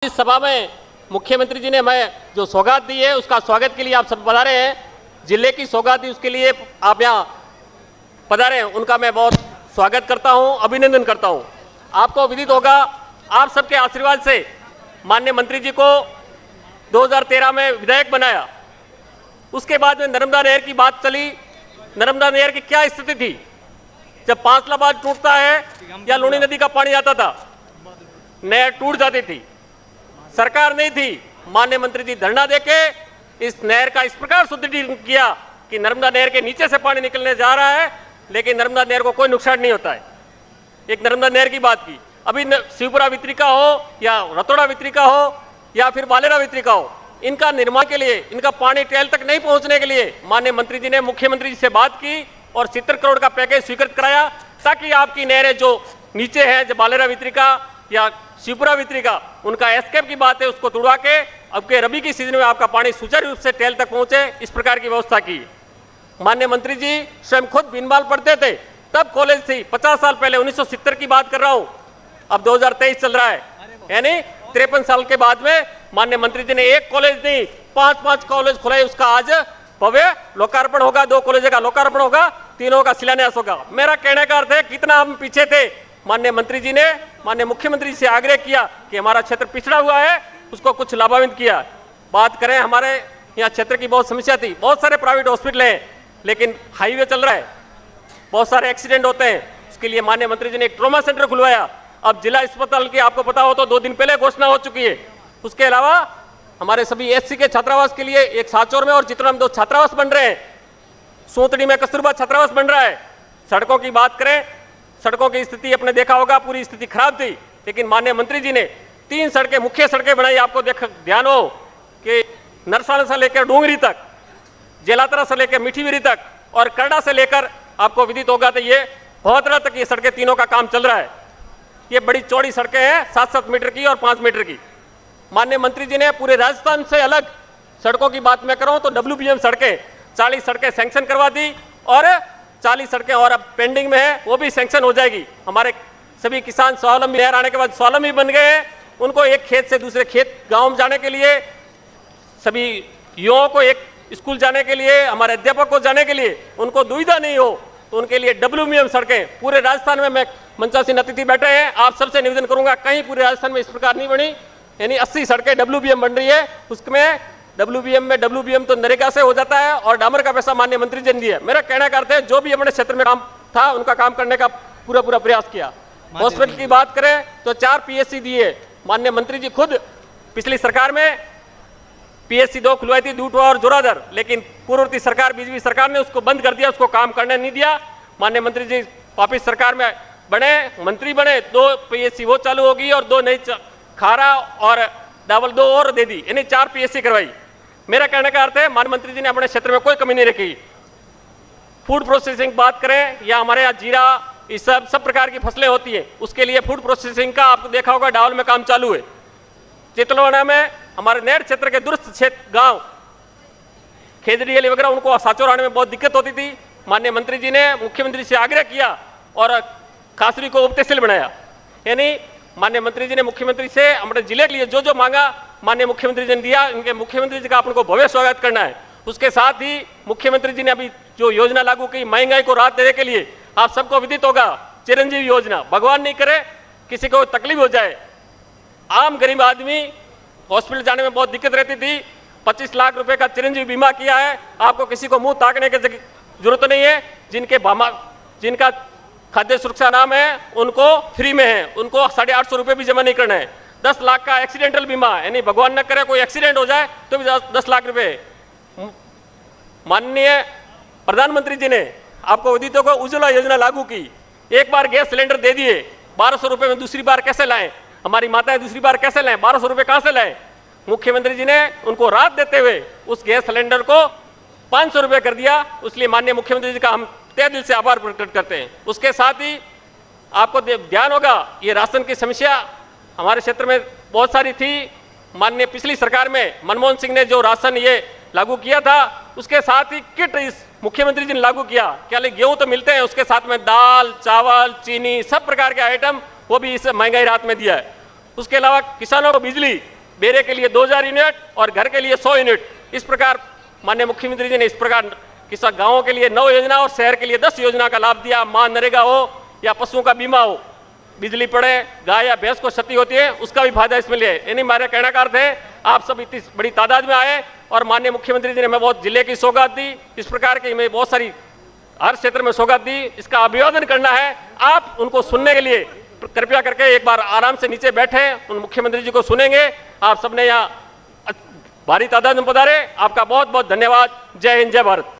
इस सभा में मुख्यमंत्री जी ने हमें जो सौगात दी है उसका स्वागत के लिए आप सब पधारे हैं। जिले की सौगात दी उसके लिए आप यहाँ पधारे हैं, उनका मैं बहुत स्वागत करता हूँ, अभिनंदन करता हूँ। आपको विदित होगा, आप सबके आशीर्वाद से माननीय मंत्री जी को 2013 में विधायक बनाया। उसके बाद में नर्मदा नहर की बात चली। नर्मदा नहर की क्या स्थिति थी जब पांचलाबाद टूटता है या लूनी नदी का पानी आता था, नहर टूट जाती थी। सरकार नहीं थी, माननीय मंत्री जी धरना देके इस नहर का इस प्रकार सुदृढ़ीकरण किया कि नर्मदा नहर के नीचे से पानी निकलने जा रहा है, लेकिन नर्मदा नहर को कोई नुकसान नहीं होता है। एक नर्मदा नहर की बात की। अभी शिवपुरा वितरिका हो या रतोड़ा वितरिका हो या फिर बालेरा वितरिका हो, इनका निर्माण के लिए, इनका पानी टेल तक नहीं पहुंचने के लिए माननीय मंत्री जी ने मुख्यमंत्री जी से बात की और 70 करोड़ का पैकेज स्वीकृत कराया, ताकि आपकी नहरें जो नीचे हैं, जो बालेरा वितरिका या शिवपुरा वितरिका, उनका एस्केप की बात है, उसको तुड़वा के अब के रबी की सीजन में आपका पानी सुचारू रूप से टेल तक पहुंचे, इस प्रकार की व्यवस्था की। माननीय मंत्री जी स्वयं खुद बीनबाल पढ़ते थे, तब कॉलेज थी, 50 साल पहले, 1970 की बात कर रहा हूं। अब 2023 चल रहा है, यानी 53 साल के बाद में माननीय मंत्री जी ने एक कॉलेज नहीं, 5-5 कॉलेज खुलाए। उसका आज भव्य लोकार्पण होगा, 2 कॉलेज का लोकार्पण होगा, 3 का शिलान्यास होगा। मेरा कहने का अर्थ है कितना हम पीछे थे। माननीय मंत्री जी ने माननीय मुख्यमंत्री से आग्रह किया कि हमारा क्षेत्र पिछड़ा हुआ है, उसको कुछ लाभान्वित किया। बात करें, हमारे यहाँ क्षेत्र की बहुत समस्या थी, बहुत सारे प्राइवेट हॉस्पिटल हैं, लेकिन हाईवे चल रहा है, बहुत सारे एक्सीडेंट होते हैं। इसके लिए माननीय मंत्री जी ने एक ट्रॉमा सेंटर खुलवाया। अब जिला अस्पताल की आपको पता हो तो 2 दिन पहले घोषणा हो चुकी है। उसके अलावा हमारे सभी एससी के छात्रावास के लिए एक साचौर में और चित्रा में 2 छात्रावास बन रहे हैं। सोतड़ी में कस्तूरबा छात्रावास बन रहा है। सड़कों की बात करें, सड़कों की स्थिति आपने देखा होगा, पूरी स्थिति खराब थी, लेकिन माननीय मंत्री जी ने 3 सड़कें, मुख्य सड़कें बनाई। आपको ध्यान हो कि नरसाना से लेकर डूंगरी तक, जेलातरा से लेकर मीठीविरी तक और करड़ा से लेकर आपको विदित होगा तो ये बहुतरा तक ये सड़कें तीनों का काम चल रहा है। ये बड़ी चौड़ी सड़कें हैं, 7-7 मीटर की और 5 मीटर की। माननीय मंत्री जी ने पूरे राजस्थान से अलग सड़कों की बात मैं करूं तो WBM सड़कें 40 सड़कें सैंक्शन करवा दी और 40 सड़कें और अब पेंडिंग में है, वो भी सैंक्शन हो जाएगी। हमारे सभी किसान स्वावलंबी नहर आने के बाद स्वावलंबी बन गए हैं। उनको एक खेत से दूसरे खेत गांव में जाने के लिए, सभी युवाओं को एक स्कूल जाने के लिए, हमारे अध्यापक को जाने के लिए उनको दुविधा नहीं हो, तो उनके लिए WBM सड़कें पूरे राजस्थान में, मैं मंचासीन अतिथि बैठे हैं, आप सबसे निवेदन करूंगा, कहीं पूरे राजस्थान में इस प्रकार नहीं बनी। यानी 80 सड़कें WBM बन रही है। उसमें WBM तो नरेगा से हो जाता है और डामर का पैसा माननीय मंत्री जी ने दिया। मेरा कहने का अर्थ है, जो भी अपने क्षेत्र में काम था उनका काम करने का पूरा प्रयास किया। हॉस्पिटल की बात करें तो 4 PSC दिए। माननीय मंत्री जी खुद पिछली सरकार में PSC 2 खुलवाई थी, दूटवा और जोराधर, लेकिन पूर्ववर्ती सरकार, बीजेपी सरकार ने उसको बंद कर दिया, उसको काम करने नहीं दिया। माननीय मंत्री जी वापिस सरकार में बने, मंत्री बने, 2 PSC वो चालू होगी और 2 नई खारा और डबल 2 और दे दी, यानी 4 PSC करवाई। मेरा कहने का अर्थ है, माननीय मंत्री जी ने अपने क्षेत्र में कोई कमी नहीं रखी। फूड प्रोसेसिंग बात करें या हमारे यहाँ जीरा, इस सब प्रकार की फसलें होती हैं, उसके लिए फूड प्रोसेसिंग का आपको देखा होगा डावल में काम चालू है। चितलवाड़ा में हमारे नहर क्षेत्र के दूरस्थ क्षेत्र गांव खेजड़ी वगैरह, उनको साचौर आने में बहुत दिक्कत होती थी। माननीय मंत्री जी ने मुख्यमंत्री से आग्रह किया और कासरी को उप तहसील बनाया। यानी माननीय मंत्री जी ने मुख्यमंत्री से हमारे जिले के लिए जो जो मांगा माननीय मुख्यमंत्री जी ने दिया। इनके मुख्यमंत्री जी का आपको भव्य स्वागत करना है। उसके साथ ही मुख्यमंत्री जी ने अभी जो योजना लागू की महंगाई को राहत देने के लिए, आप सबको विदित होगा, चिरंजीवी योजना। भगवान नहीं करे किसी को तकलीफ हो जाए, आम गरीब आदमी हॉस्पिटल जाने में बहुत दिक्कत रहती थी, 25 लाख रुपए का चिरंजीवी बीमा किया है। आपको किसी को मुंह ताकने की जरूरत नहीं है। जिनका खाद्य सुरक्षा नाम है उनको फ्री में है, उनको 850 रुपये भी जमा नहीं करना है। 10 लाख का एक्सीडेंटल बीमा, यानी भगवान न करे कोई एक्सीडेंट हो जाए तो भी 10 लाख रुपए। माननीय प्रधानमंत्री जी ने आपको विदित होगा उज्ज्वला योजना लागू की। एक बार गैस सिलेंडर दे दिए, 1200 रुपये में दूसरी बार कैसे लाएं? हमारी माताएं दूसरी बार कैसे लाएं? 1200 रुपये कहां से लाएं? मुख्यमंत्री जी ने उनको राहत देते हुए उस गैस सिलेंडर को 500 रुपये कर दिया। इसलिए माननीय मुख्यमंत्री जी का हम तहे दिल से आभार प्रकट करते हैं। उसके साथ ही आपको ध्यान होगा, ये राशन की समस्या हमारे क्षेत्र में बहुत सारी थी। माननीय पिछली सरकार में मनमोहन सिंह ने जो राशन ये लागू किया था, उसके साथ ही किट इस मुख्यमंत्री जी ने लागू किया। क्या गेहूं तो मिलते हैं, उसके साथ में दाल, चावल, चीनी, सब प्रकार के आइटम वो भी इस महंगाई राहत में दिया है। उसके अलावा किसानों को बिजली, बेरे के लिए 2000 यूनिट और घर के लिए 100 यूनिट। इस प्रकार माननीय मुख्यमंत्री जी ने इस प्रकार किसान गांवों के लिए 9 योजना और शहर के लिए 10 योजना का लाभ दिया। मां नरेगा हो या पशुओं का बीमा हो, बिजली पड़े, गाय या भैंस को क्षति होती है, उसका भी फायदा इसमें लिए। यानी हमारे कहने का अर्थ है आप सब इतनी बड़ी तादाद में आए और माननीय मुख्यमंत्री जी ने हमें बहुत जिले की सौगात दी। इस प्रकार की हमें बहुत सारी हर क्षेत्र में सौगात दी, इसका अभिवादन करना है। आप उनको सुनने के लिए कृपया करके एक बार आराम से नीचे बैठे, उन मुख्यमंत्री जी को सुनेंगे। आप सबने यहाँ भारी तादाद में पधारे, आपका बहुत बहुत धन्यवाद। जय हिंद, जय भारत।